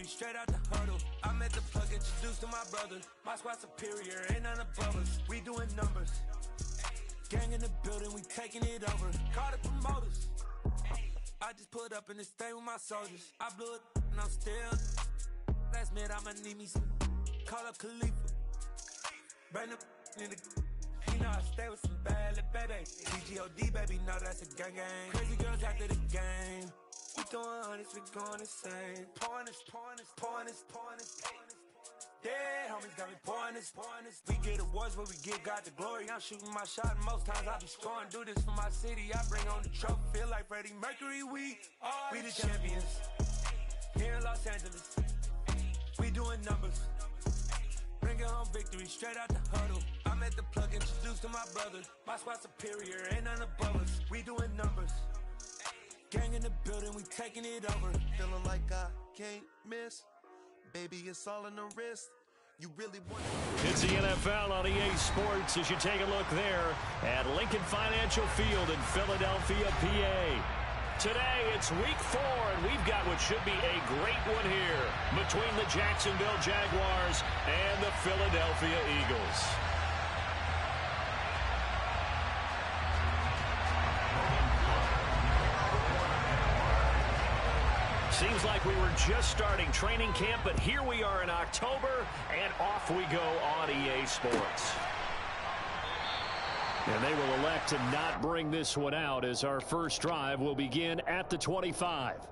victory straight out the huddle. I'm at the plug, introduced to my brother. My squad superior, ain't none above us. We doing numbers. Gang in the building, we taking it over. Call the promoters. I just put up in this thing with my soldiers. I blew it and I'm still. Last minute I'ma need me some. Call up Khalifa. Bring the in the. You know I stay with some bad little baby. TGOD baby, know that's a gang gang. Crazy girls after the game. We throwing hundreds, we going insane. Pouring this. Dead homies got me pouring this. We get awards where we give God the glory. I'm shooting my shot and most times I be scoring. Do this for my city, I bring on the trophy. Feel like Freddie Mercury, we the champions. Here in Los Angeles, we doing numbers. Bringing home victory straight out the huddle. I'm at the plug, introduced to my brother. My squad superior, ain't none above us. We doing numbers. Gang in the building, we taking it over. Feeling like I can't miss. Baby, it's all in the wrist. You really want it. It's the NFL on EA Sports as you take a look there at Lincoln Financial Field in Philadelphia, PA. Today, it's week 4, and we've got what should be a great one here between the Jacksonville Jaguars and the Philadelphia Eagles. Seems like we were just starting training camp, but here we are in October, and off we go on EA Sports. And they will elect to not bring this one out as our first drive will begin at the 25.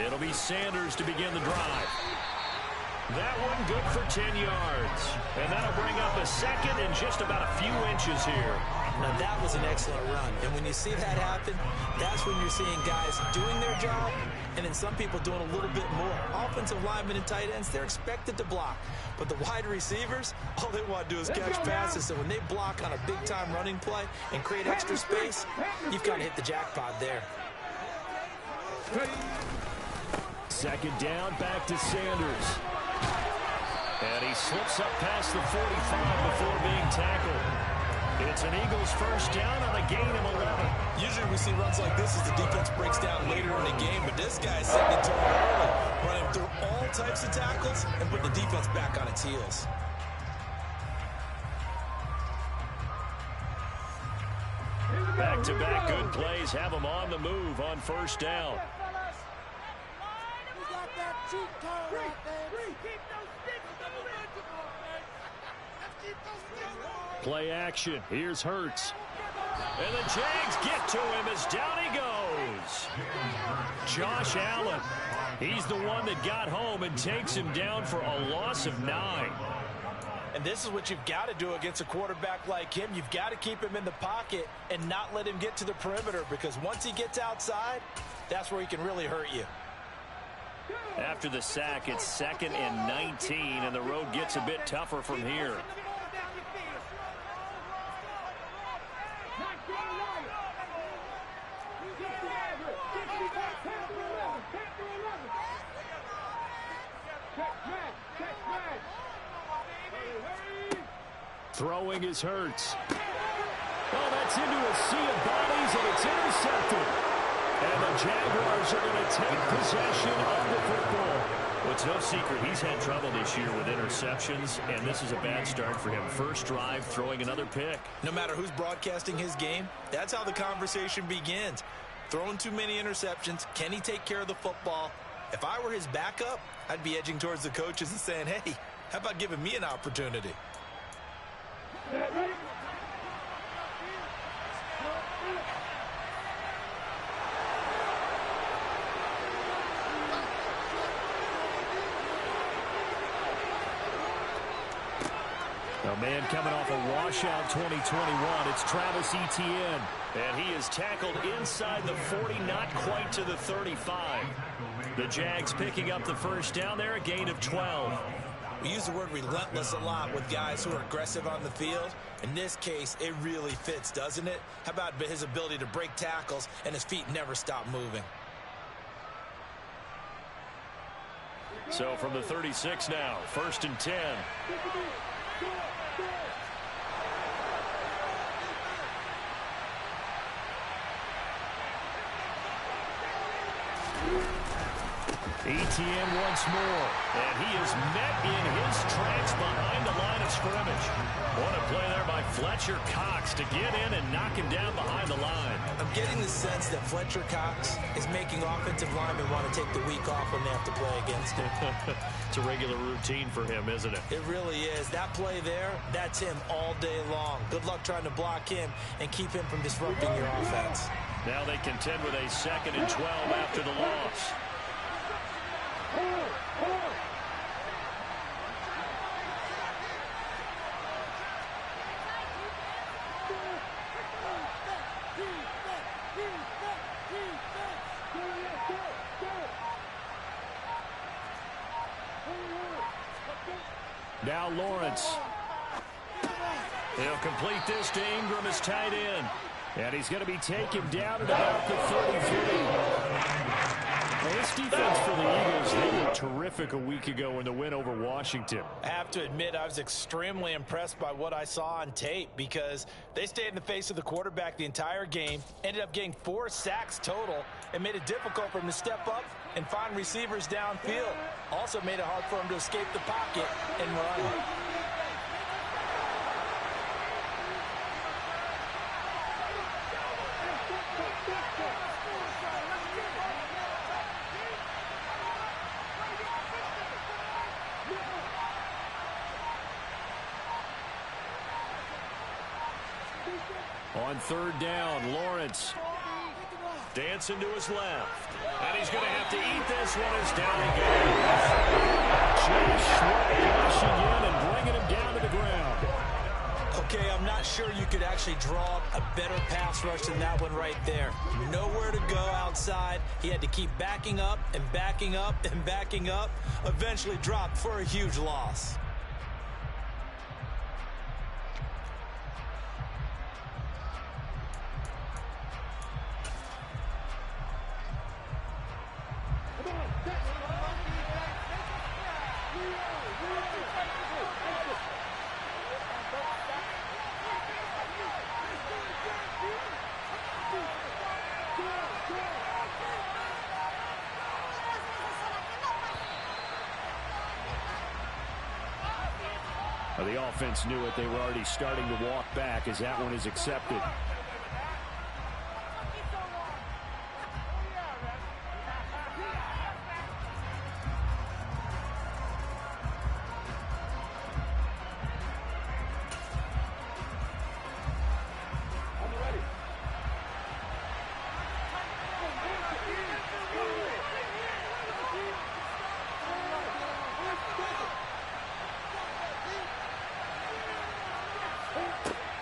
It'll be Sanders to begin the drive. That one good for 10 yards. And that'll bring up a second and just about a few inches here. Now that was an excellent run. And when you see that happen, that's when you're seeing guys doing their job and then some people doing a little bit more. Offensive linemen and tight ends, they're expected to block. But the wide receivers, all they want to do is catch passes. So when they block on a big-time running play and create extra space, you've got to hit the jackpot there. Second down, back to Sanders. And he slips up past the 45 before being tackled. It's an Eagles first down on a gain of 11. Usually we see runs like this as the defense breaks down later in the game, but this guy's setting it to it early, running through all types of tackles and putting the defense back on its heels. Back-to-back good plays have them on the move on first down. Play action. Here's Hurts. And the Jags get to him as down he goes. Josh Allen. He's the one that got home and takes him down for a loss of 9. And this is what you've got to do against a quarterback like him. You've got to keep him in the pocket and not let him get to the perimeter, because once he gets outside, that's where he can really hurt you. After the sack, it's 2nd and 19, and the road gets a bit tougher from here. Throwing is Hurts. Oh, that's into a sea of bodies, and it's intercepted. And the Jaguars are going to take possession of the football. Well, it's no secret he's had trouble this year with interceptions, and this is a bad start for him. First drive, throwing another pick. No matter who's broadcasting his game, that's how the conversation begins. Throwing too many interceptions, can he take care of the football? If I were his backup, I'd be edging towards the coaches and saying, hey, how about giving me an opportunity? A A man coming off a washout 2021. It's Travis Etienne. And he is tackled inside the 40, not quite to the 35. The Jags picking up the first down there, a gain of 12. We use the word relentless a lot with guys who are aggressive on the field. In this case, it really fits, doesn't it? How about his ability to break tackles and his feet never stop moving? So from the 36 now, 1st and 10. Etienne once more, and he is met in his tracks behind the line of scrimmage. What a play there by Fletcher Cox to get in and knock him down behind the line. I'm getting the sense that Fletcher Cox is making offensive linemen want to take the week off when they have to play against him. It's a regular routine for him, isn't it? It really is. That play there, that's him all day long. Good luck trying to block him and keep him from disrupting your offense. Now they contend with a 2nd and 12 after the loss. Now Lawrence. He'll complete this to Ingram as tight end. And he's going to be taken down at about the 33. This defense for the Eagles, they were terrific a week ago in the win over Washington. I have to admit, I was extremely impressed by what I saw on tape because they stayed in the face of the quarterback the entire game, ended up getting 4 sacks total, and made it difficult for him to step up and find receivers downfield. Also made it hard for him to escape the pocket and run. On 3rd down, Lawrence dancing to his left. And he's going to have to eat this one as down he goes. Just rushing in and bringing him down to the ground. Okay, I'm not sure you could actually draw a better pass rush than that one right there. Nowhere to go outside. He had to keep backing up and backing up and backing up. Eventually dropped for a huge loss. The offense knew it. They were already starting to walk back as that one is accepted.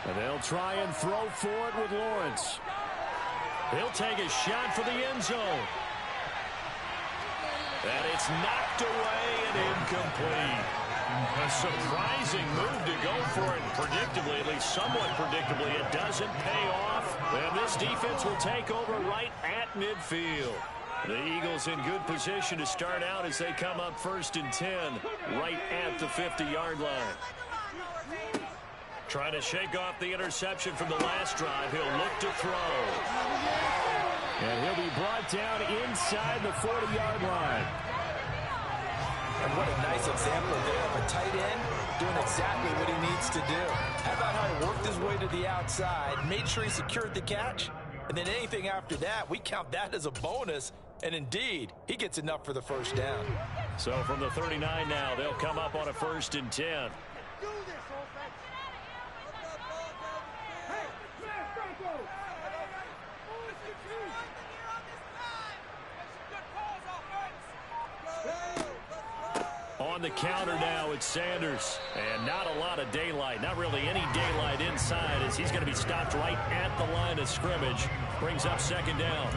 And they'll try and throw for it with Lawrence. He'll take a shot for the end zone. And it's knocked away and incomplete. A surprising move to go for it. Predictably, at least somewhat predictably, it doesn't pay off. And this defense will take over right at midfield. The Eagles in good position to start out as they come up 1st and 10 right at the 50-yard line. Trying to shake off the interception from the last drive. He'll look to throw. And he'll be brought down inside the 40-yard line. And what a nice example there of a tight end doing exactly what he needs to do. How about how he worked his way to the outside, made sure he secured the catch, and then anything after that, we count that as a bonus. And indeed, he gets enough for the first down. So from the 39 now, they'll come up on a 1st and 10. On the counter now with Sanders. And not a lot of daylight, not really any daylight inside, as he's going to be stopped right at the line of scrimmage. Brings up second down.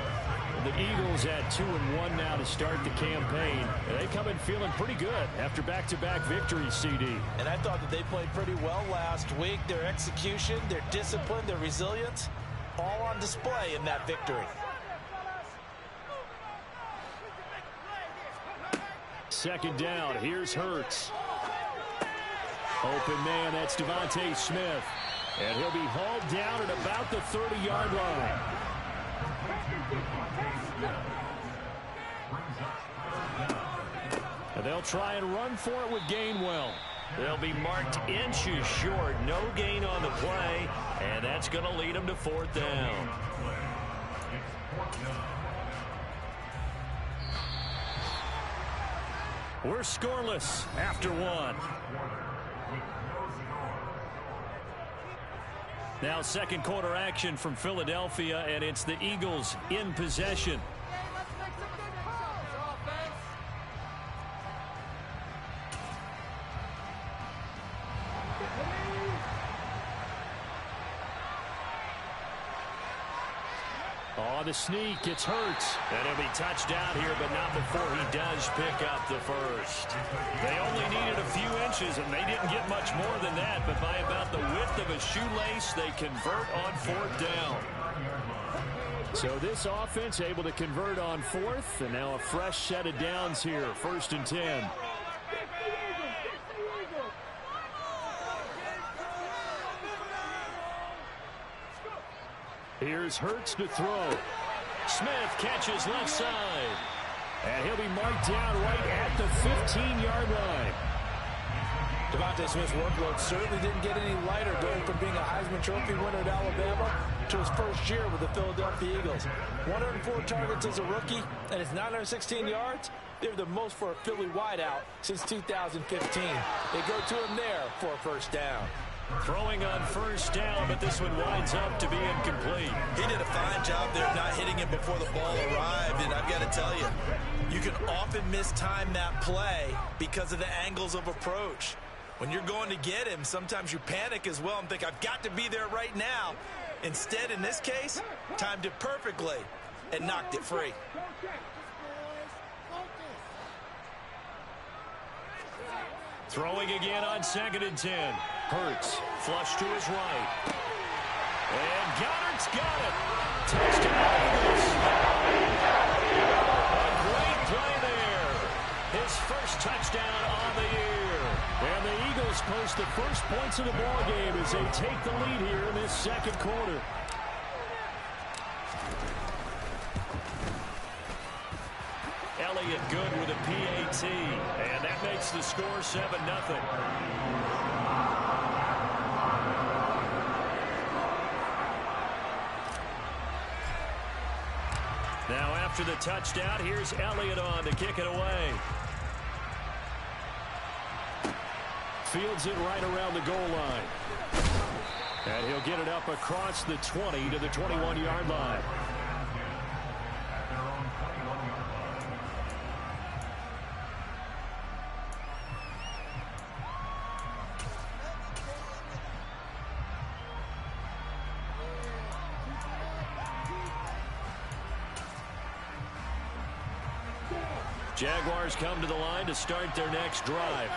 The Eagles at 2-1 now to start the campaign. They come in feeling pretty good after back-to-back victories, CD. And I thought that they played pretty well last week. Their execution, their discipline, their resilience, all on display in that victory. Second down, here's Hurts. Open man, that's Devontae Smith. And he'll be hauled down at about the 30-yard line. And they'll try and run for it with Gainwell. They'll be marked inches short. No gain on the play, and that's going to lead them to fourth down. We're scoreless after one. Now second quarter action from Philadelphia, and it's the Eagles in possession. On the sneak, it's Hurts. And he'll be touched out here, but not before he does pick up the first. They only needed a few inches, and they didn't get much more than that. But by about the width of a shoelace, they convert on fourth down. So this offense able to convert on fourth, and now a fresh set of downs here, 1st and 10. Here's Hurts to throw. Smith catches left side. And he'll be marked down right at the 15-yard line. Devontae Smith's workload certainly didn't get any lighter going from being a Heisman Trophy winner at Alabama to his first year with the Philadelphia Eagles. 104 targets as a rookie, and his 916 yards, they were the most for a Philly wideout since 2015. They go to him there for a first down. Throwing on first down, but this one winds up to be incomplete. He did a fine job there not hitting him before the ball arrived, and I've got to tell you, you can often mistime that play because of the angles of approach. When you're going to get him, sometimes you panic as well and think, I've got to be there right now. Instead, in this case, timed it perfectly and knocked it free. Throwing again on 2nd and 10. Hurts, flush to his right. And Goddard's got it. Touchdown Eagles. A great play there. His first touchdown on the year. And the Eagles post the first points of the ball game as they take the lead here in this second quarter. Elliott good with a PAT, and that makes the score 7-0. Now after the touchdown, here's Elliott on to kick it away. Fields it right around the goal line. And he'll get it up across the 20 to the 21-yard line. Jaguars come to the line to start their next drive.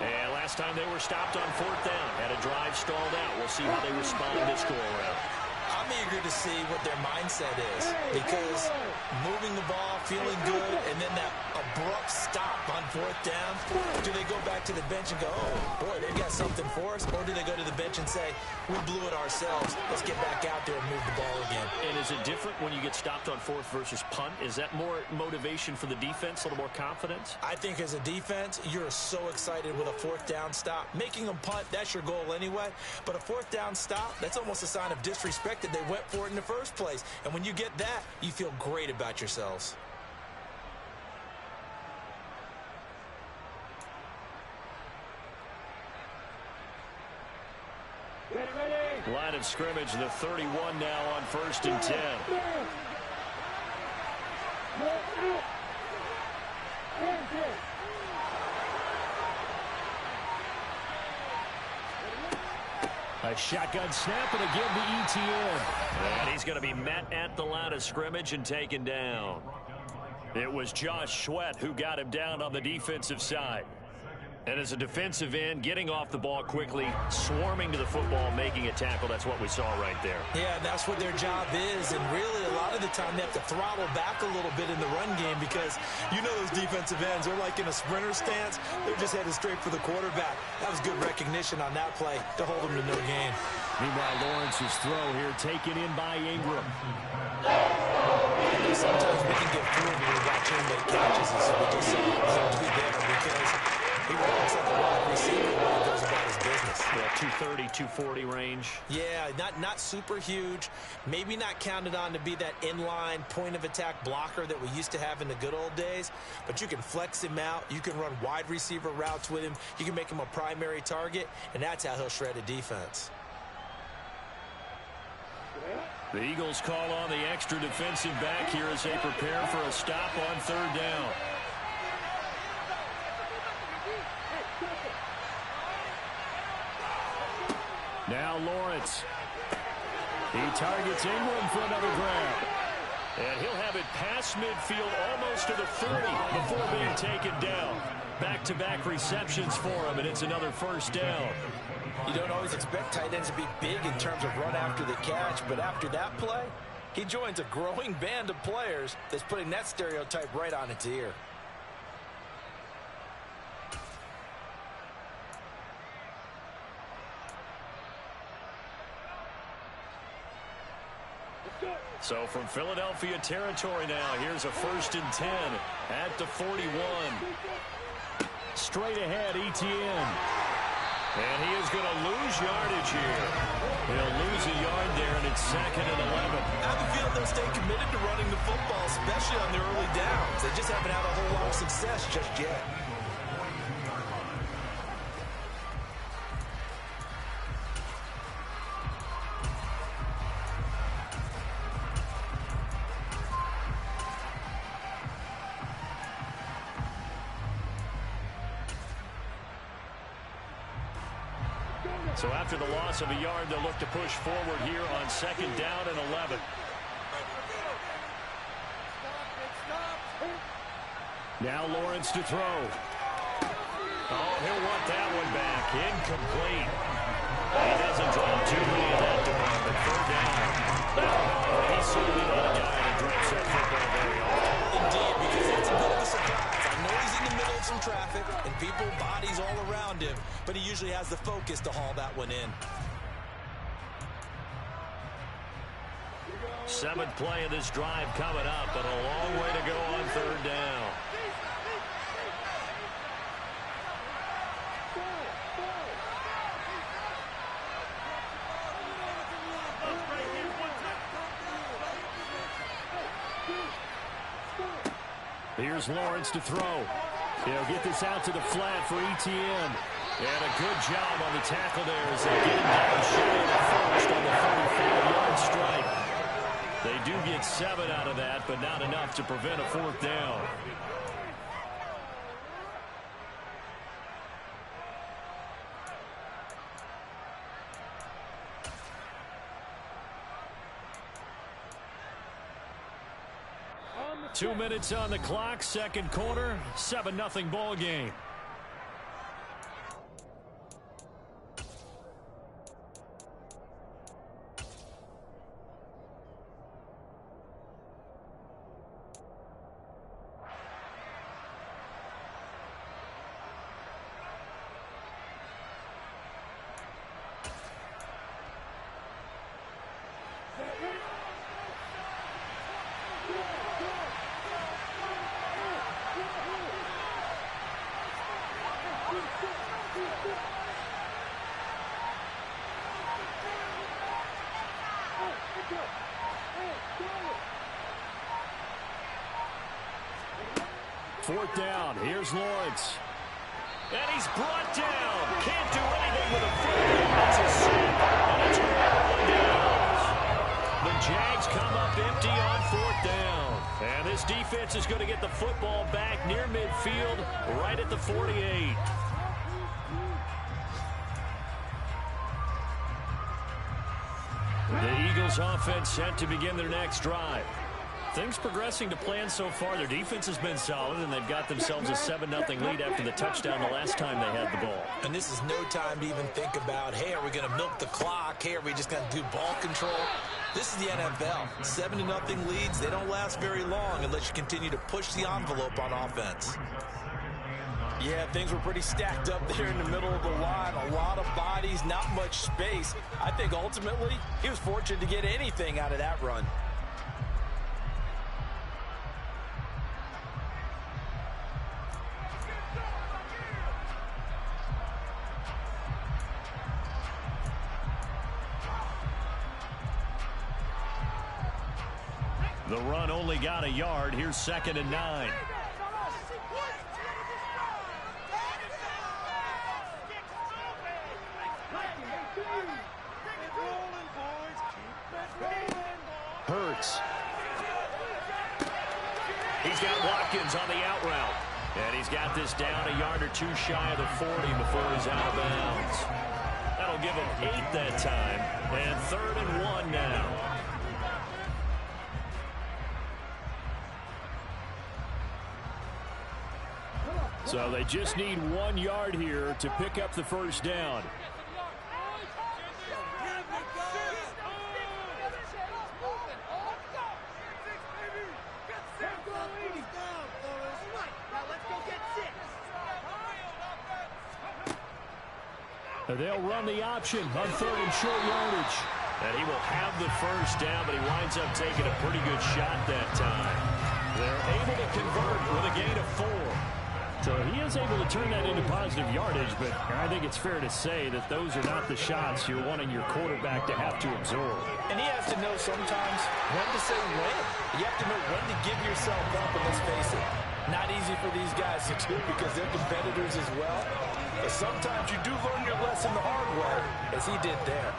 And last time they were stopped on fourth down, had a drive stalled out. We'll see how they respond this go-around. I'm eager to see what their mindset is, because moving the ball, feeling good, and then that abrupt stop on fourth down, do they go back to the bench and go, oh, boy, they've got something for us, or do they go to the bench and say, we blew it ourselves, let's get back out there and move the ball again? And is it different when you get stopped on fourth versus punt? Is that more motivation for the defense, a little more confidence? I think as a defense, you're so excited with a fourth down stop. Making them punt, that's your goal anyway, but a fourth down stop, that's almost a sign of disrespect that they went for it in the first place. And when you get that, you feel great about yourselves. Line of scrimmage, the 31 now on 1st and 10. A shotgun snap and again to ETN. And he's going to be met at the line of scrimmage and taken down. It was Josh Sweat who got him down on the defensive side. And as a defensive end, getting off the ball quickly, swarming to the football, making a tackle, that's what we saw right there. Yeah, that's what their job is. And really, a lot of the time, they have to throttle back a little bit in the run game because you know those defensive ends, they're like in a sprinter stance. They're just headed straight for the quarterback. That was good recognition on that play to hold them to no gain. Meanwhile, Lawrence's throw here taken in by Ingram. Sometimes we can get through when we watch him make catches, as we just saw him do there, because he works like a wide receiver when he goes about his business. Yeah, 230, 240 range. Yeah, not super huge. Maybe not counted on to be that inline point-of-attack blocker that we used to have in the good old days, but you can flex him out. You can run wide receiver routes with him. You can make him a primary target, and that's how he'll shred a defense. The Eagles call on the extra defensive back here as they prepare for a stop on third down. Now Lawrence. He targets Ingram for another grab. And he'll have it past midfield almost to the 30 before being taken down. Back-to-back receptions for him, and it's another first down. You don't always expect tight ends to be big in terms of run after the catch, but after that play, he joins a growing band of players that's putting that stereotype right on its ear. So from Philadelphia territory now, here's a 1st and 10 at the 41. Straight ahead, ETN. And he is going to lose yardage here. He'll lose a yard there, and it's 2nd and 11. I have a feeling they'll stay committed to running the football, especially on their early downs. They just haven't had a whole lot of success just yet. So after the loss of a yard, they'll look to push forward here on 2nd down and 11. Now Lawrence to throw. Oh, he'll want that one back. Incomplete. He doesn't drop too many in that department. 3rd down. He's certainly not a guy that drops that football very often. Indeed, because that's a bit of a surprise. I know he's in the middle of some traffic and people, bodies all around him, but he usually has the focus to haul that one in. 7th play of this drive coming up, but a long way to go on 3rd down. Here's Lawrence to throw. He'll get this out to the flat for ETN. And a good job on the tackle there as they get him down shy of the first on the 35-yard strike. They do get 7 out of that, but not enough to prevent a 4th down. Two minutes on the clock, 2nd quarter, 7-0 ball game. Fourth down. Here's Lawrence. And he's brought down. Can't do anything with a foot. That's a sack. And it's all downs. The Jags come up empty on 4th down. And this defense is going to get the football back near midfield, right at the 48. The Eagles offense set to begin their next drive. Things progressing to plan so far. Their defense has been solid, and they've got themselves a 7-0 lead after the touchdown the last time they had the ball. And this is no time to even think about, hey, are we going to milk the clock? Hey, are we just going to do ball control? This is the NFL. 7-0 leads, they don't last very long unless you continue to push the envelope on offense. Yeah, things were pretty stacked up there in the middle of the line. A lot of bodies, not much space. I think ultimately he was fortunate to get anything out of that run. The run only got a yard. Here's 2nd and 9. Hurts. He's got Watkins on the out route. And he's got this down a yard or two shy of the 40 before he's out of bounds. That'll give him 8 that time. And 3rd and 1 now. So they just need 1 yard here to pick up the first down. They'll run the option on 3rd and short yardage. And he will have the first down, but he winds up taking a pretty good shot that time. They're able to convert with a gain of 4. So he is able to turn that into positive yardage, but I think it's fair to say that those are not the shots you're wanting your quarterback to have to absorb. And he has to know sometimes when to say when. You have to know when to give yourself up, and let's face it, not easy for these guys to do because they're competitors as well. But sometimes you do learn your lesson the hard way, as he did there.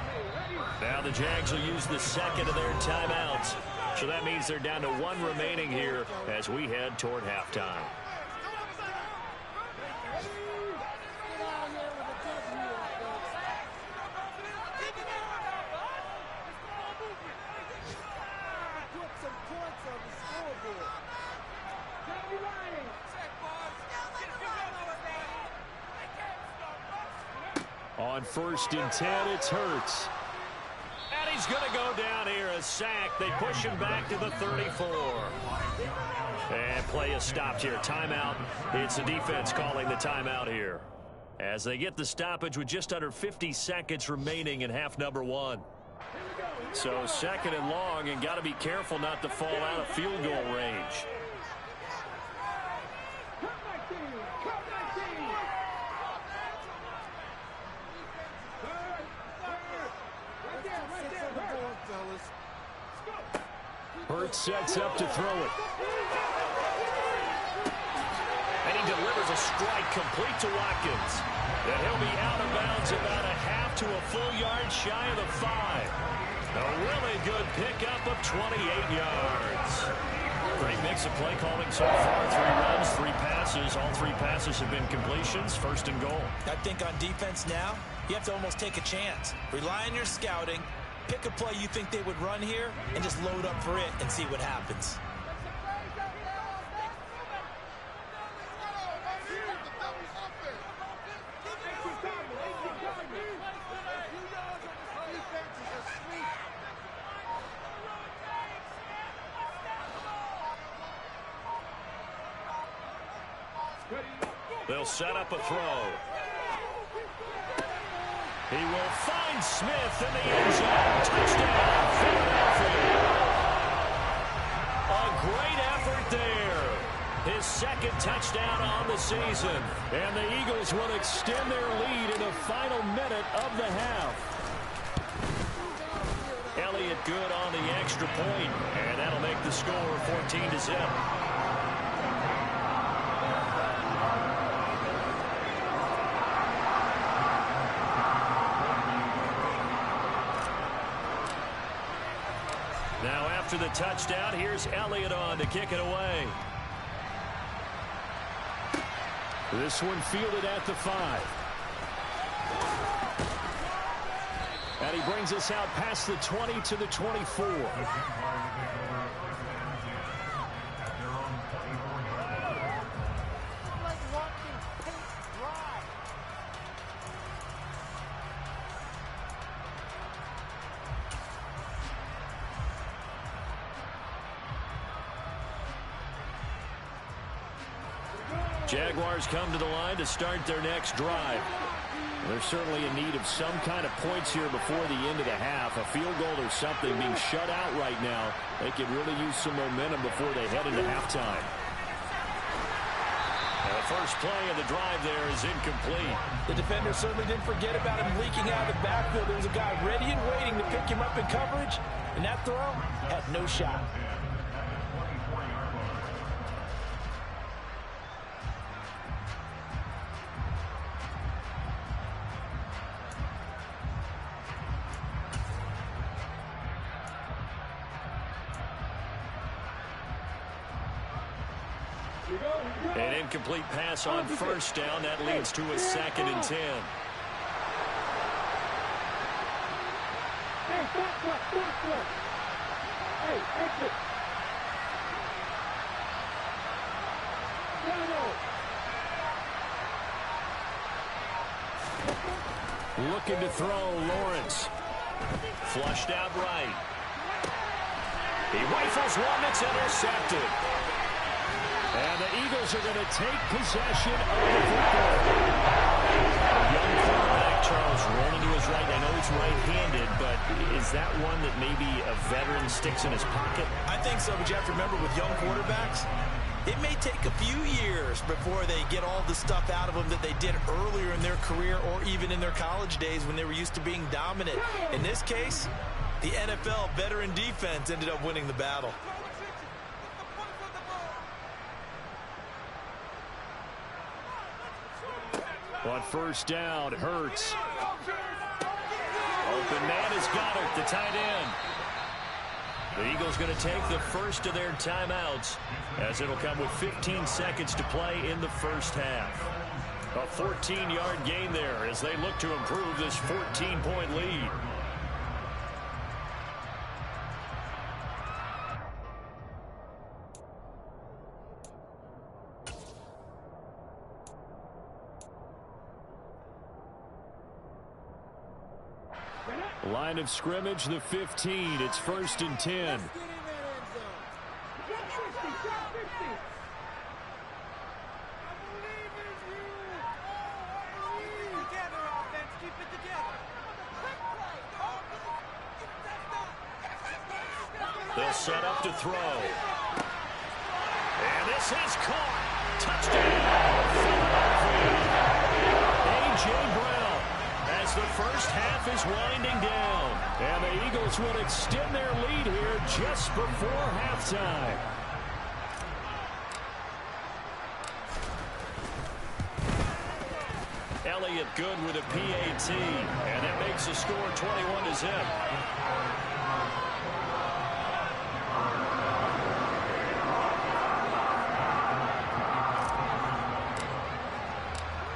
Now the Jags will use the second of their timeouts. So that means they're down to 1 remaining here as we head toward halftime. On 1st and 10, it's Hurts. And he's going to go down here, a sack. They push him back to the 34. And play is stopped here. Timeout. It's the defense calling the timeout here, as they get the stoppage with just under 50 seconds remaining in half number 1. So 2nd and long, and got to be careful not to fall out of field goal range. Hurts sets up to throw it. And he delivers a strike complete to Watkins. And he'll be out of bounds about a half to a full yard shy of the 5. A really good pickup of 28 yards. Great mix of play calling so far. 3 runs, 3 passes. All 3 passes have been completions. 1st and goal. I think on defense now, you have to almost take a chance. Rely on your scouting. Pick a play you think they would run here and just load up for it and see what happens. They'll set up a throw. He will find Smith in the end zone. Touchdown, Philadelphia. A great effort there. His 2nd touchdown on the season. And the Eagles will extend their lead in the final minute of the half. Elliott good on the extra point, and that'll make the score 14-0. After the touchdown, here's Elliott on to kick it away. This one fielded at the 5. And he brings us out past the 20 to the 24. Jaguars come to the line to start their next drive. They're certainly in need of some kind of points here before the end of the half. A field goal or something. Being shut out right now, they could really use some momentum before they head into halftime. And the first play of the drive there is incomplete. The defender certainly didn't forget about him leaking out of the backfield. There was a guy ready and waiting to pick him up in coverage, and that throw had no shot. An incomplete pass on first down. That leads to a 2nd and 10. Looking to throw, Lawrence. Flushed out right. He rifles one that's intercepted. And the Eagles are going to take possession of the football. A young quarterback, Charles, rolling to his right. I know he's right-handed, but is that one that maybe a veteran sticks in his pocket? I think so, but you have to remember with young quarterbacks, it may take a few years before they get all the stuff out of them that they did earlier in their career or even in their college days when they were used to being dominant. In this case, the NFL veteran defense ended up winning the battle. On first down, Hurts. Open man has got it, the tight end. The Eagles going to take the first of their timeouts as it'll come with 15 seconds to play in the first half. A 14-yard gain there as they look to improve this 14-point lead. Line of scrimmage, the 15. It's 1st and 10. They'll set up to throw. And this is caught. Touchdown. A.J. Brown. As the first half is winding down. And the Eagles would extend their lead here just before halftime. Elliott good with a PAT. And it makes the score 21-0.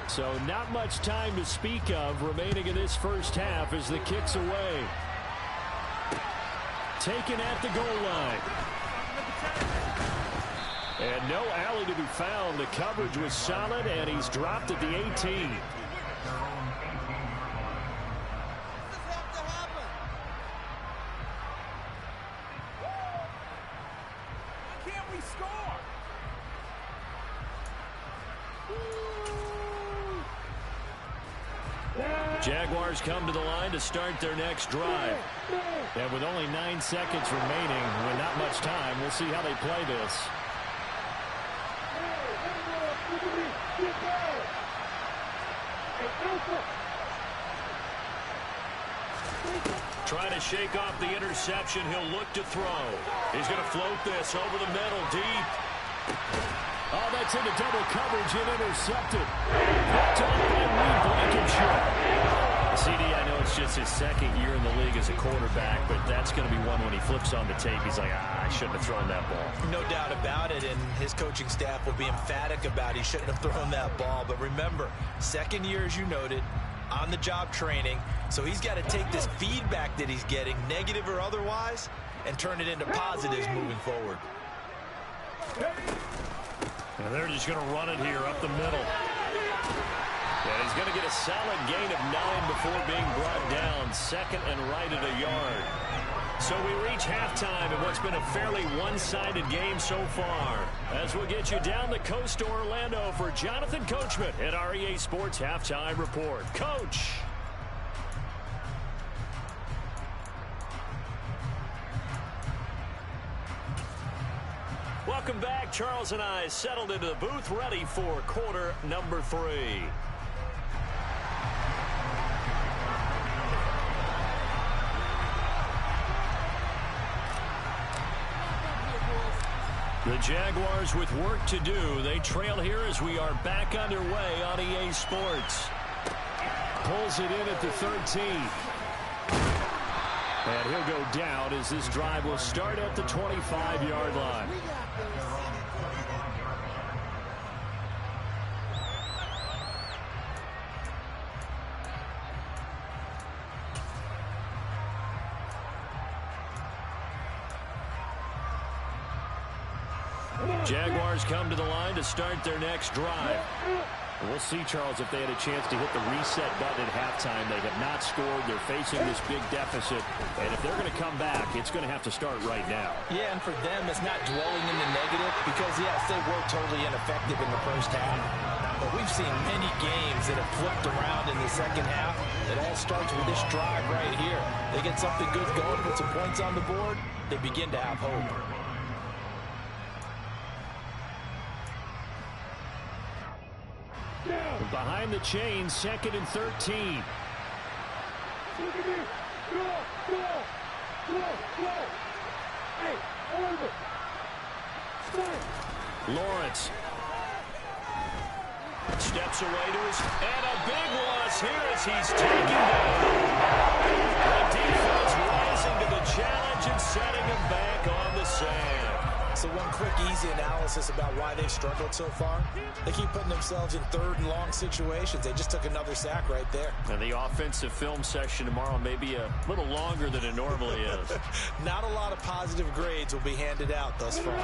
So not much time to speak of remaining in this first half as the kick's away. Taken at the goal line. And no alley to be found. The coverage was solid, and he's dropped at the 18. Jaguars come to the line to start their next drive. And with only 9 seconds remaining, with not much time, we'll see how they play this. Trying to shake off the interception. He'll look to throw. He's going to float this over the middle, deep. Oh, that's into double coverage and intercepted. Picked up by Reed Blankenship. CD, I know it's just his second year in the league as a quarterback, but that's going to be one when he flips on the tape. He's like, I shouldn't have thrown that ball. No doubt about it, and his coaching staff will be emphatic about he shouldn't have thrown that ball. But remember, second year, as you noted, on-the-job training, so he's got to take this feedback that he's getting, negative or otherwise, and turn it into positives moving forward. And they're just going to run it here up the middle. And he's going to get a solid gain of 9 before being brought down. Second and right at a yard. So we reach halftime in what's been a fairly one-sided game so far. As we'll get you down the coast to Orlando for Jonathan Coachman at our EA Sports Halftime Report. Coach! Welcome back. Charles and I settled into the booth, ready for quarter number 3. The Jaguars with work to do. They trail here as we are back underway on EA Sports. Pulls it in at the 13. And he'll go down as this drive will start at the 25-yard line. Jaguars come to the line to start their next drive. We'll see, Charles, if they had a chance to hit the reset button at halftime. They have not scored. They're facing this big deficit. And if they're going to come back, it's going to have to start right now. Yeah, and for them, it's not dwelling in the negative because, yes, they were totally ineffective in the first half. But we've seen many games that have flipped around in the second half. It all starts with this drive right here. They get something good going, put some points on the board, they begin to have hope. Behind the chain, second and 13. Lawrence steps away to his, and a big loss here as he's taken down. The defense rising to the challenge and setting him back on the sand. So one quick, easy analysis about why they've struggled so far. They keep putting themselves in third and long situations. They just took another sack right there. And the offensive film session tomorrow may be a little longer than it normally is. Not a lot of positive grades will be handed out thus far.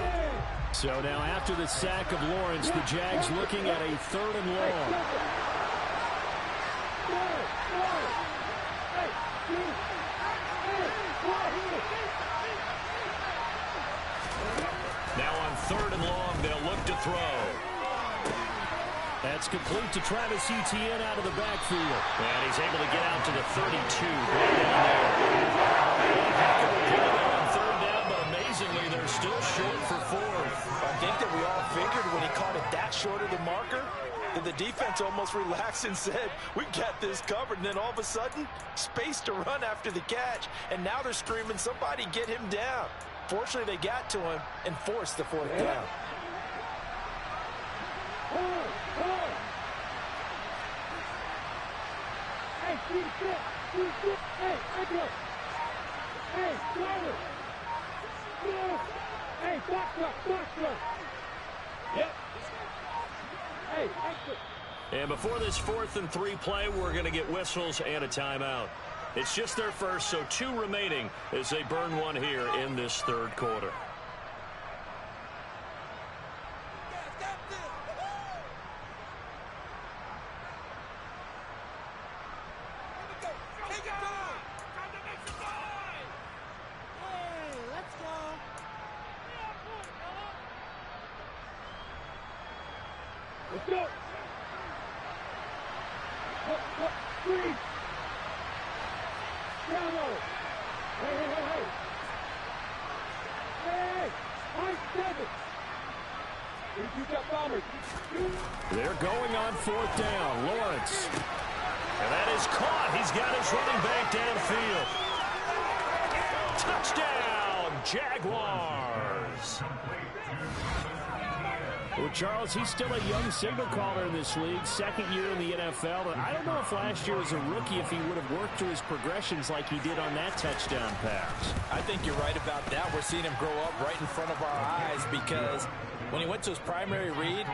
So now after the sack of Lawrence, the Jags looking at a third and long. Now on third and long, they'll look to throw. That's complete to Travis Etienne out of the backfield. And he's able to get out to the 32. Right down there. On third down, but amazingly, they're still short for fourth. I think that we all figured when he caught it that short of the marker, that the defense almost relaxed and said, we got this covered. And then all of a sudden, space to run after the catch. And now they're screaming, somebody get him down. Fortunately, they got to him and forced the fourth down. And before this 4th and 3 play, we're going to get whistles and a timeout. It's just their first, so 2 remaining as they burn one here in this third quarter. Let's go. Three. Bravo. Hey. Hey. 5-7. You got bombers. They're going on 4th down. Lawrence. And that is caught. He's got his running back downfield. Touchdown, Jaguars. Well, Charles, he's still a young signal caller in this league, second year in the NFL. But I don't know if last year as a rookie if he would have worked through his progressions like he did on that touchdown pass. I think you're right about that. We're seeing him grow up right in front of our eyes because when he went to his primary read,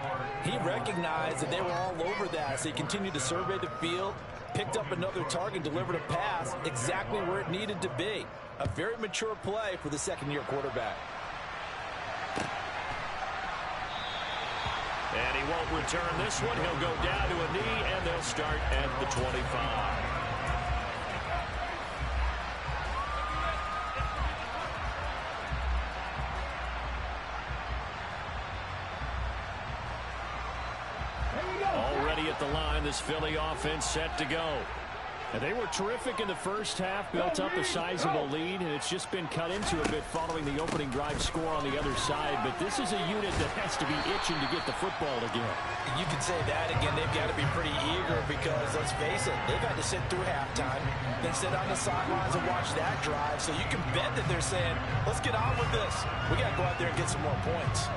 he recognized that they were all over that. So he continued to survey the field, picked up another target, delivered a pass exactly where it needed to be. A very mature play for the second-year quarterback. And he won't return this one. He'll go down to a knee, and they'll start at the 25. Already at the line, this Philly offense set to go. And they were terrific in the first half, built up a sizable lead, and it's just been cut into a bit following the opening drive score on the other side. But this is a unit that has to be itching to get the football again. You can say that again. They've got to be pretty eager because, let's face it, they've had to sit through halftime, then sit on the sidelines and watch that drive. So you can bet that they're saying, let's get on with this. We got to go out there and get some more points.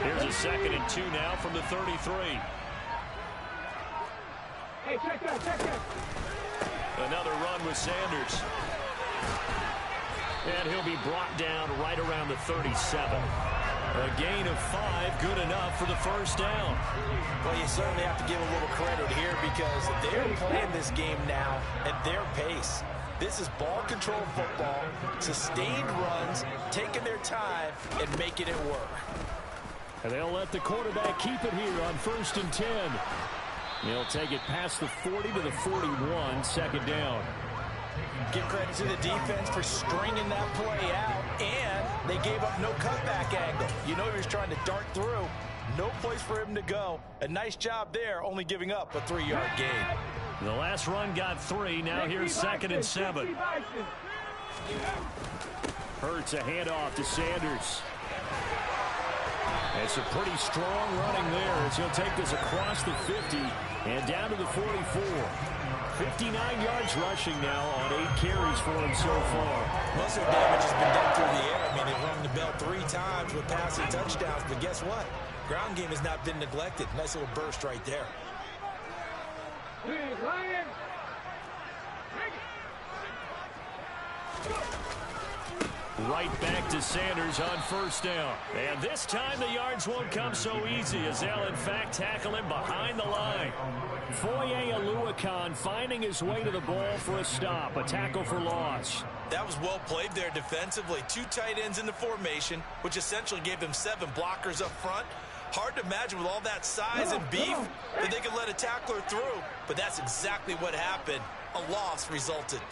Here's a 2nd and 2 now from the 33. Hey, check that. Another run with Sanders. And he'll be brought down right around the 37. A gain of 5, good enough for the first down. Well, you certainly have to give a little credit here because they're playing this game now at their pace. This is ball control football, sustained runs, taking their time and making it work. And they'll let the quarterback keep it here on 1st and 10. He'll take it past the 40 to the 41, second down. Give credit to the defense for stringing that play out, and they gave up no cutback angle. You know he was trying to dart through. No place for him to go. A nice job there, only giving up a 3-yard gain. The last run got 3. Now here's 2nd and 7. Hurts a handoff to Sanders. It's a pretty strong running there as he'll take this across the 50 and down to the 44. 59 yards rushing now on 8 carries for him so far. Most of the damage has been done through the air. I mean, they've rung the bell 3 times with passing touchdowns, but guess what? Ground game has not been neglected. Nice little burst right there. Right back to Sanders on 1st down. And this time the yards won't come so easy as they'll in fact tackle him behind the line. Foye Oluokun finding his way to the ball for a stop, a tackle for loss. That was well played there defensively. 2 tight ends in the formation, which essentially gave them 7 blockers up front. Hard to imagine with all that size and beef that they could let a tackler through, but that's exactly what happened. A loss resulted.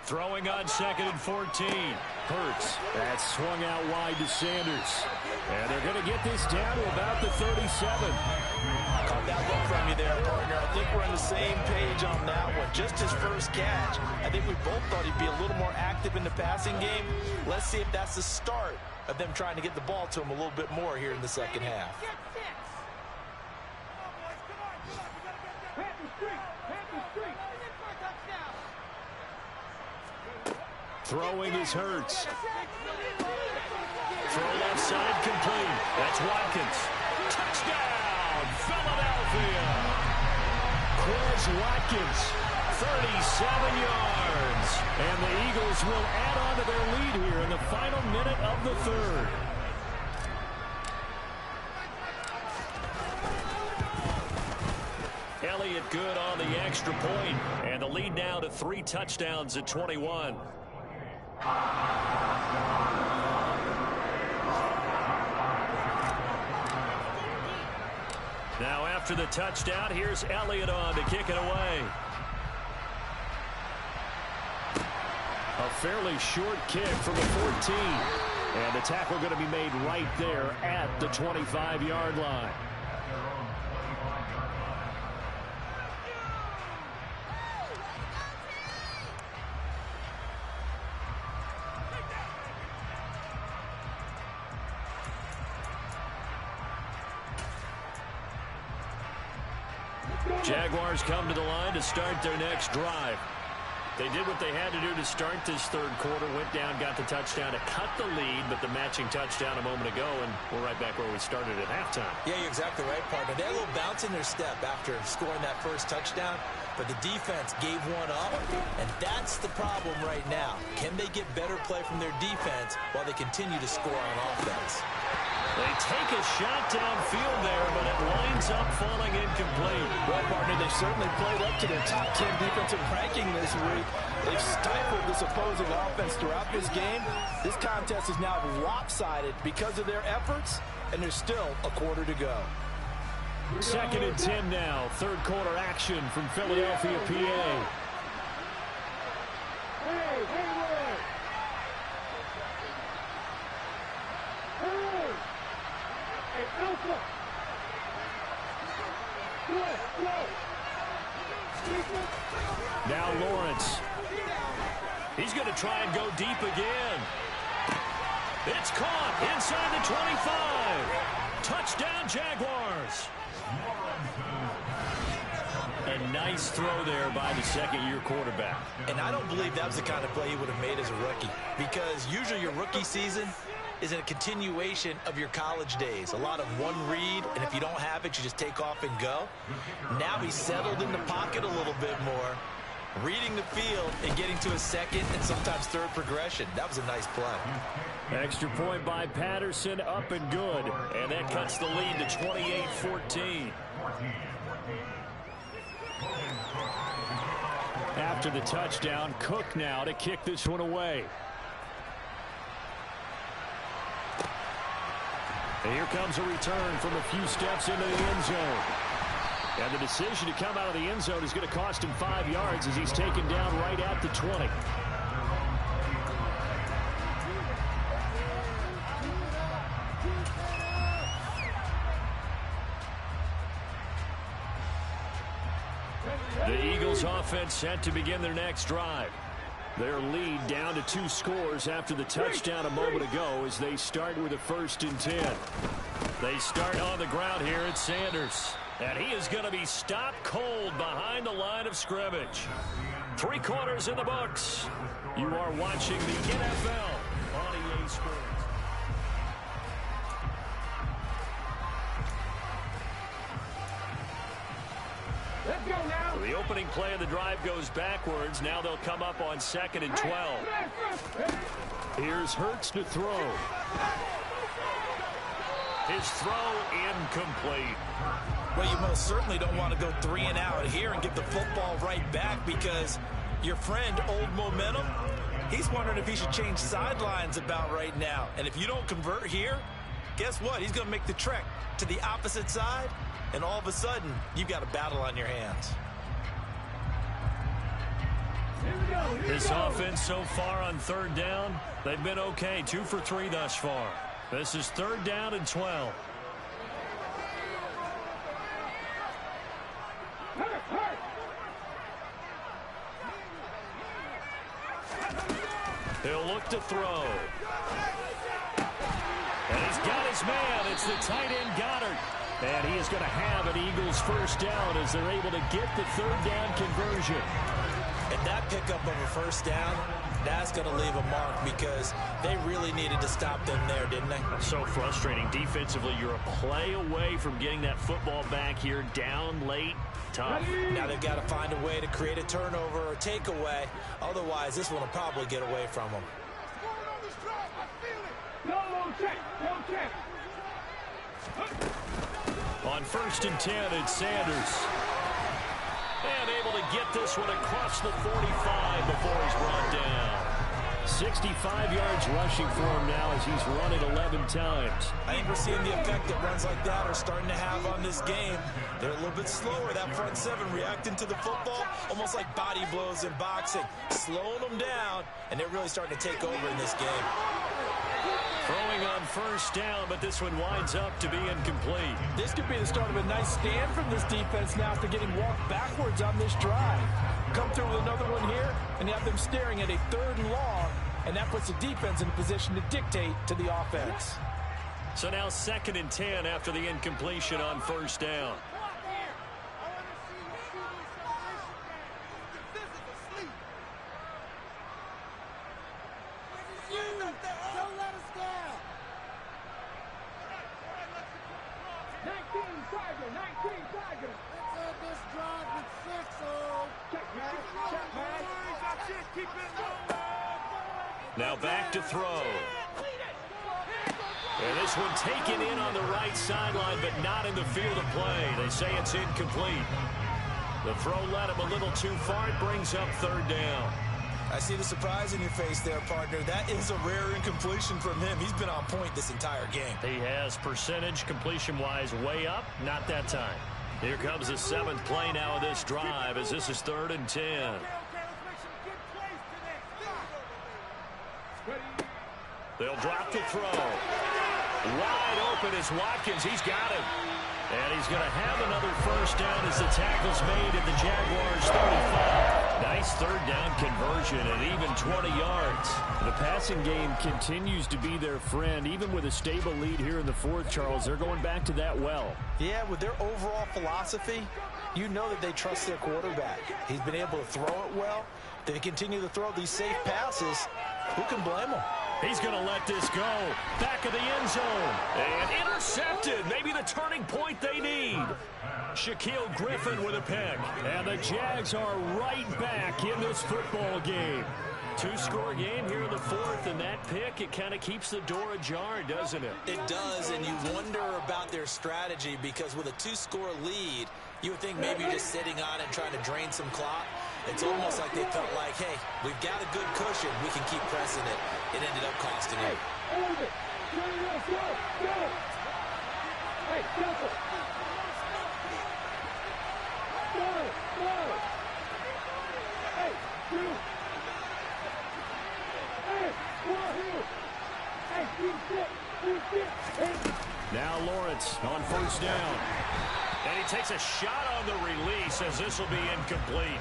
Throwing on 2nd and 14. Hurts. That's swung out wide to Sanders. And they're going to get this down to about the 37. Caught that look from you there, partner. I think we're on the same page on that one. Just his first catch. I think we both thought he'd be a little more active in the passing game. Let's see if that's the start of them trying to get the ball to him a little bit more here in the second half. Throwing is Hurts. Throw left side complete. That's Watkins. Touchdown, Philadelphia. Quez Watkins, 37 yards. And the Eagles will add on to their lead here in the final minute of the 3rd. Elliott good on the extra point. And the lead now to 3 touchdowns at 21. Now after the touchdown, here's Elliott on to kick it away. A fairly short kick from the 14. And the tackle going to be made right there at the 25-yard line. Jaguars come to the line to start their next drive. They did what they had to do to start this third quarter, went down, got the touchdown to cut the lead, but the matching touchdown a moment ago, and we're right back where we started at halftime. Yeah, you're exactly right, partner. They had a little bounce in their step after scoring that first touchdown, but the defense gave one up, and that's the problem right now. Can they get better play from their defense while they continue to score on offense? They take a shot downfield there, but it winds up falling incomplete. Well, partner, they certainly played up to their top 10 defensive ranking this week. They've stifled this opposing offense throughout this game. This contest is now lopsided because of their efforts, and there's still a quarter to go. 2nd and 10 now. Third quarter action from Philadelphia, PA. Now Lawrence. He's going to try and go deep again. It's caught inside the 25. Touchdown, Jaguars. A nice throw there by the second-year quarterback. And I don't believe that was the kind of play he would have made as a rookie, because usually your rookie season is a continuation of your college days. A lot of one read, and if you don't have it, you just take off and go. Now he's settled in the pocket a little bit more, reading the field and getting to a second and sometimes third progression. That was a nice play. Extra point by Patterson, up and good. And that cuts the lead to 28-14. After the touchdown, Cook now to kick this one away. And here comes a return from a few steps into the end zone. And the decision to come out of the end zone is going to cost him 5 yards as he's taken down right at the 20. The Eagles offense set to begin their next drive. Their lead down to 2 scores after the touchdown a moment ago as they start with a 1st and 10. They start on the ground here at Sanders. And he is going to be stopped cold behind the line of scrimmage. 3 quarters in the books. You are watching the NFL on EA Sports. Let's go now. The opening play of the drive goes backwards. Now they'll come up on 2nd and 12. Here's Hurts to throw. His throw incomplete. Well, you most certainly don't want to go 3 and out here and get the football right back, because your friend, Old Momentum, he's wondering if he should change sidelines about right now. And if you don't convert here, guess what? He's going to make the trek to the opposite side, and all of a sudden, you've got a battle on your hands. This offense so far on 3rd down, they've been okay. 2 for 3 thus far. This is 3rd down and 12. He'll look to throw. And he's got his man. It's the tight end Goddard. And he is going to have an Eagles 1st down as they're able to get the 3rd down conversion. And that pickup of a 1st down, that's going to leave a mark, because they really needed to stop them there, didn't they? So frustrating. Defensively, you're a play away from getting that football back here, down late. Tough. Now they've got to find a way to create a turnover or takeaway. Otherwise, this one will probably get away from them. No check. On 1st and 10, it's Sanders. And able to get this one across the 45 before he's brought down. 65 yards rushing for him now as he's run it 11 times. I think we're seeing the effect that runs like that are starting to have on this game. They're a little bit slower, that front seven, reacting to the football, almost like body blows in boxing, slowing them down, and they're really starting to take over in this game. Throwing on first down, but this one winds up to be incomplete. This could be the start of a nice stand from this defense now after getting walked backwards on this drive. Come through with another one here, and you have them staring at a 3rd and long, and that puts the defense in a position to dictate to the offense. So now 2nd and 10 after the incompletion on first down. Now back to throw. And this one taken in on the right sideline, but not in the field of play. They say it's incomplete. The throw led him a little too far. It brings up 3rd down. I see the surprise in your face there, partner. That is a rare incompletion from him. He's been on point this entire game. He has percentage completion-wise way up. Not that time. Here comes the 7th play now of this drive as this is 3rd and 10. They'll drop the throw. Wide open is Watkins. He's got him. And he's going to have another first down as the tackle's made at the Jaguars' 35. Nice 3rd down conversion at even 20 yards. The passing game continues to be their friend. Even with a stable lead here in the 4th, Charles, they're going back to that well. Yeah, with their overall philosophy, you know that they trust their quarterback. He's been able to throw it well. They continue to throw these safe passes. Who can blame them? He's going to let this go. Back of the end zone. And intercepted. Maybe the turning point they need. Shaquille Griffin with a pick. And the Jags are right back in this football game. 2-score game here in the 4th, and that pick, it kind of keeps the door ajar, doesn't it? It does, and you wonder about their strategy because with a 2-score lead, you would think maybe you're just sitting on it trying to drain some clock. It's almost like they felt like, hey, we've got a good cushion. We can keep pressing it. It ended up costing them. Now Lawrence on first down. And he takes a shot on the release as this will be incomplete.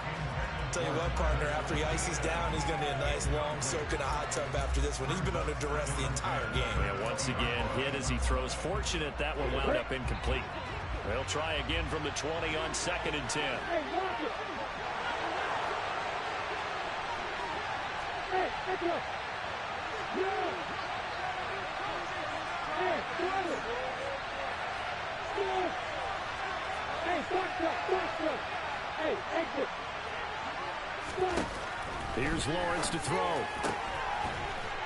Tell you what, partner, after he ices down, he's going to need a nice long soak in a hot tub after this one. He's been under duress the entire game. And once again, hit as he throws. Fortunate that one wound up incomplete. They'll try again from the 20 on 2nd and 10. Here's Lawrence to throw.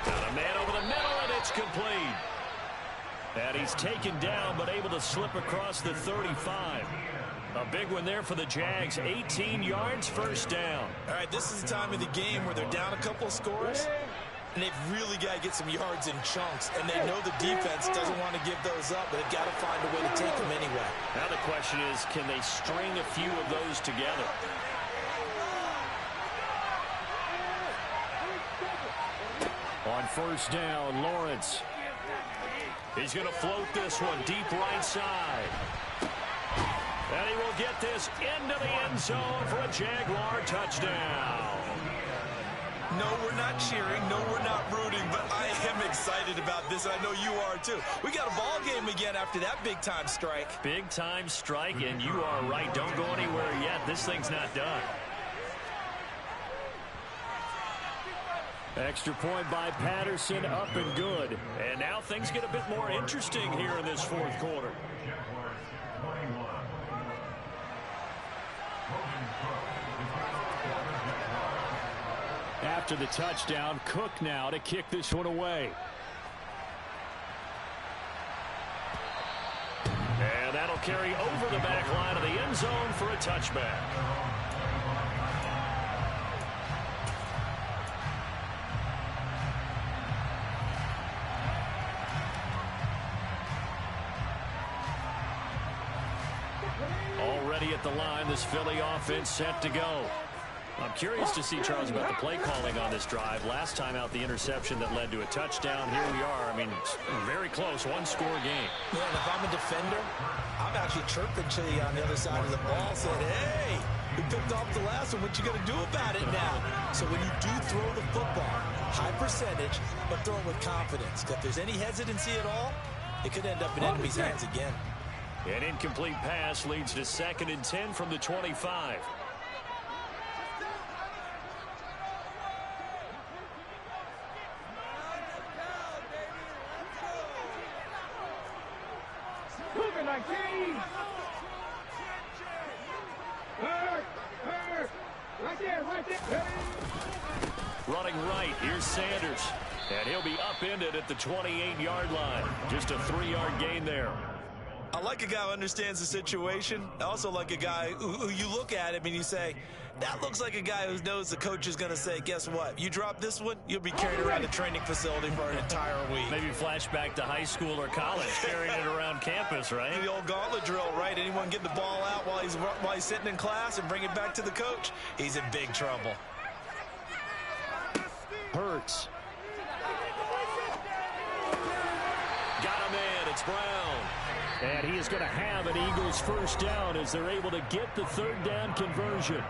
Got a man over the middle, and it's complete. And he's taken down, but able to slip across the 35. A big one there for the Jags. 18 yards, first down. All right, this is the time of the game where they're down a couple of scores, and they've really got to get some yards in chunks, and they know the defense doesn't want to give those up, but they've got to find a way to take them anyway. Now the question is, can they string a few of those together? On first down, Lawrence. He's going to float this one deep right side. And he will get this into the end zone for a Jaguar touchdown. No, we're not cheering. No, we're not rooting, but I am excited about this. I know you are too. We got a ball game again after that big-time strike. Big-time strike, and you are right. Don't go anywhere yet. This thing's not done. Extra point by Patterson, up and good. And now things get a bit more interesting here in this 4th quarter. After the touchdown, Cook now to kick this one away. And that'll carry over the back line of the end zone for a touchback. the line. This Philly offense set to go. I'm curious to see, Charles, about the play calling on this drive. Last time out, the interception that led to a touchdown. Here we are. I mean, very close, one-score game. Yeah, and if I'm a defender, I'm actually chirping to you on the other side of the ball, saying, hey, we picked off the last one. What you going to do about it now? So when you do throw the football, high percentage, but throw it with confidence. If there's any hesitancy at all, it could end up in enemy's hands again. An incomplete pass leads to 2nd and 10 from the 25. Running right, here's Sanders. And he'll be upended at the 28-yard line. Just a 3-yard gain there. I like a guy who understands the situation. I also like a guy who you look at him and you say, that looks like a guy who knows the coach is going to say, guess what? You drop this one, you'll be carried around the training facility for an entire week. Maybe flashback to high school or college, carrying it around campus, right? The old gauntlet drill, right? Anyone get the ball out while he's sitting in class and bring it back to the coach? He's in big trouble. Hurts. Got him in. It's Brown. And he is going to have an Eagles first down as they're able to get the 3rd down conversion.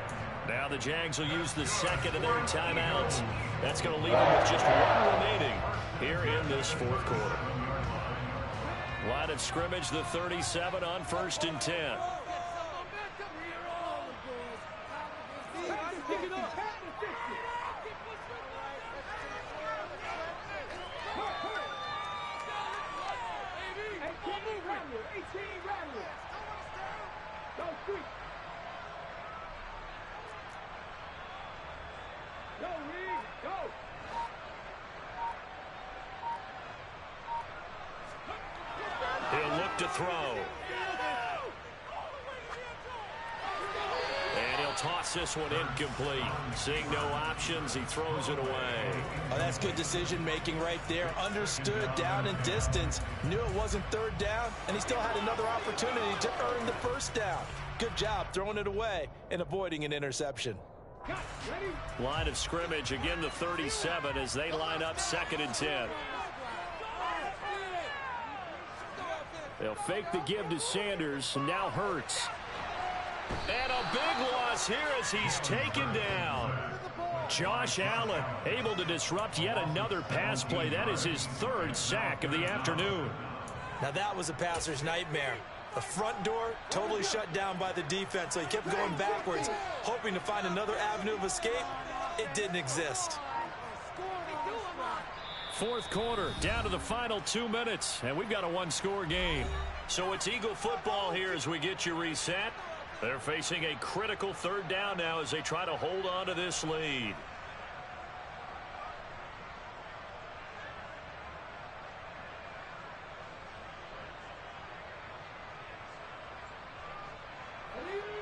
Now the Jags will use the 2nd of their timeouts. That's going to leave them with just 1 remaining here in this 4th quarter. Line of scrimmage, the 37 on 1st and 10. He'll look to throw. And he'll toss this one incomplete. Seeing no options, he throws it away. Oh, that's good decision-making right there. Understood down and distance. Knew it wasn't 3rd down, and he still had another opportunity to earn the 1st down. Good job throwing it away and avoiding an interception. Line of scrimmage, again the 37 as they line up 2nd and 10. They'll fake the give to Sanders, and now Hurts. And a big loss here as he's taken down. Josh Allen able to disrupt yet another pass play. That is his 3rd sack of the afternoon. Now that was a passer's nightmare. The front door totally shut down by the defense, so he kept going backwards, hoping to find another avenue of escape. It didn't exist. 4th quarter, down to the final 2 minutes, and we've got a 1-score game. So it's Eagle football here as we get you reset. They're facing a critical 3rd down now as they try to hold on to this lead.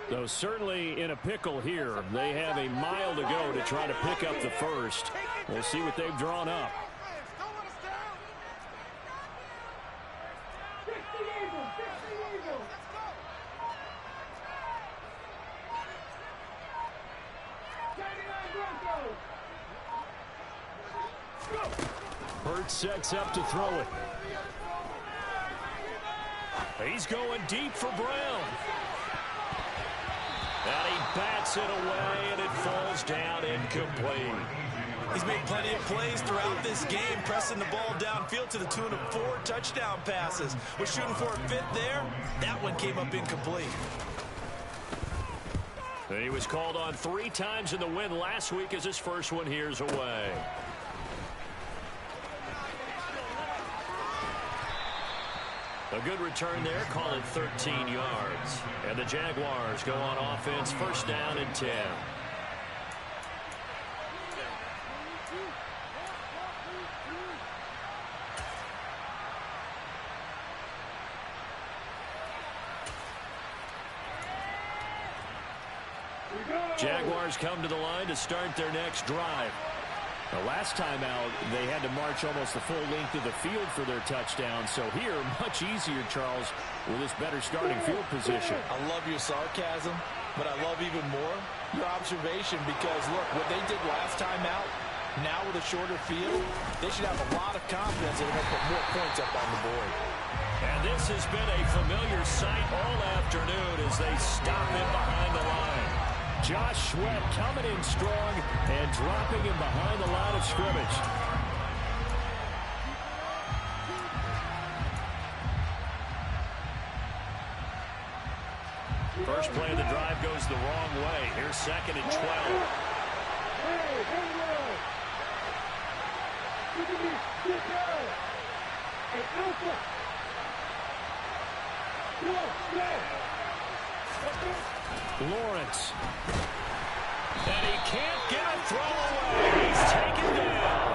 Though certainly in a pickle here. They have a mile to go to try to pick up the 1st. We'll see what they've drawn up. Hurts sets up to throw it. He's going deep for Brown. And he bats it away, and it falls down incomplete. He's made plenty of plays throughout this game, pressing the ball downfield to the tune of 4 touchdown passes. Was shooting for a 5th there. That one came up incomplete. And he was called on 3 times in the win last week as his first one here's away. A good return there, call it 13 yards. And the Jaguars go on offense, 1st down and 10. Jaguars come to the line to start their next drive. The last time out, they had to march almost the full length of the field for their touchdown. So here, much easier, Charles, with this better starting field position. I love your sarcasm, but I love even more your observation because, look, what they did last time out, now with a shorter field, they should have a lot of confidence that they're going to put more points up on the board. And this has been a familiar sight all afternoon as they stop him behind the line. Josh Sweat coming in strong and dropping him behind the line of scrimmage. First play of the drive goes the wrong way. Here's 2nd and 12. Lawrence. And he can't get a throw away. He's taken down.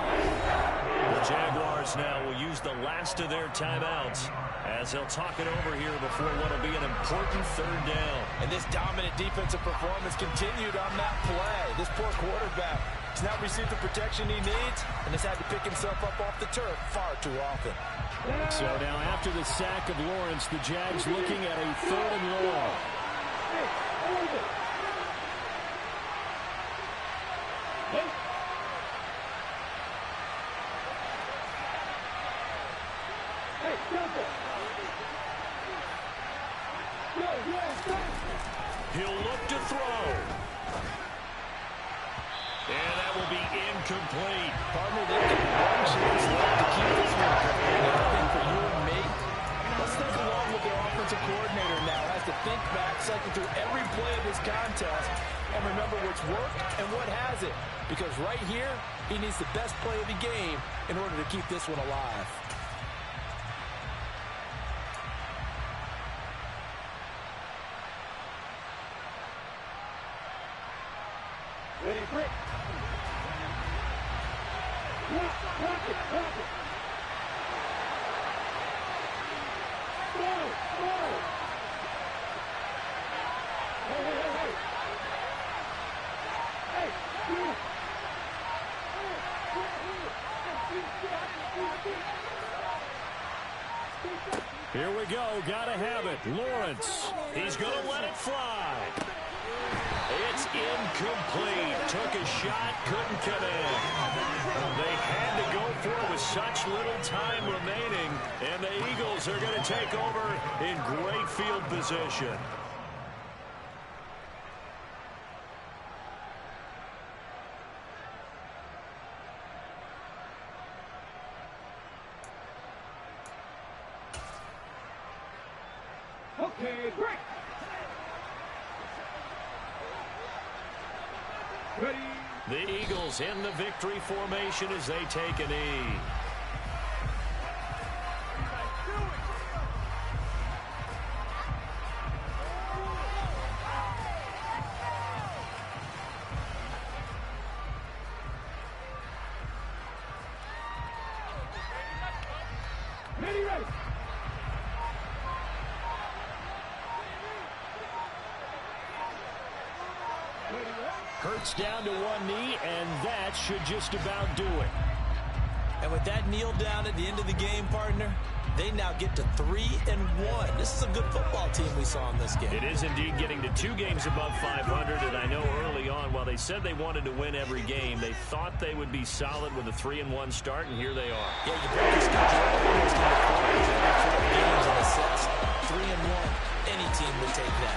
The Jaguars now will use the last of their timeouts as they'll talk it over here before what will be an important 3rd down. And this dominant defensive performance continued on that play. This poor quarterback has not received the protection he needs and has had to pick himself up off the turf far too often. So now after the sack of Lawrence, the Jags looking at a 3rd and long. He'll look to throw. And that will be incomplete. Partner, they get one chance left to keep this one going. And I think for you and me, let's think along with their offensive coordinator now. Has to think back, cycle through every play of this contest, and remember what's worked and what hasn't. Because right here, he needs the best play of the game in order to keep this one alive. Ready, break. Block it. Go. Here we go. Gotta have it. Lawrence. He's going to let it fly. It's incomplete. Took a shot, couldn't connect. They had to go for it with such little time remaining, and the Eagles are going to take over in great field position. Okay, break. Ready. The Eagles in the victory formation as they take a knee. Ready. Hurts down to one knee, and that should just about do it. And with that kneel down at the end of the game, partner, they now get to 3-1. This is a good football team we saw in this game. It is indeed getting to 2 games above 500, and I know early on, while they said they wanted to win every game, they thought they would be solid with a 3-1 start, and here they are. Yeah, you break your schedule out of those kind of quarters, every 4 games and assess 3-1. Any team would take that.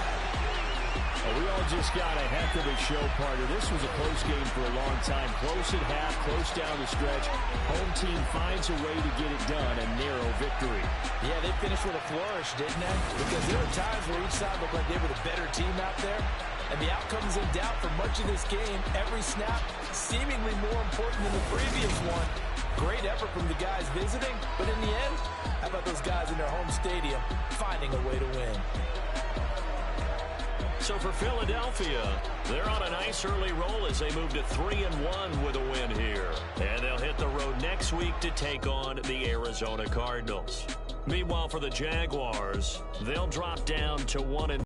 Well, we all just got a heck of a show, partner. This was a close game for a long time. Close at half, close down the stretch. Home team finds a way to get it done, a narrow victory. Yeah, they finished with a flourish, didn't they? Because there were times where each side looked like they were the better team out there. And the outcome's in doubt for much of this game. Every snap seemingly more important than the previous one. Great effort from the guys visiting. But in the end, how about those guys in their home stadium finding a way to win? So for Philadelphia, they're on a nice early roll as they move to 3-1 with a win here. And they'll hit the road next week to take on the Arizona Cardinals. Meanwhile, for the Jaguars, they'll drop down to 1-4.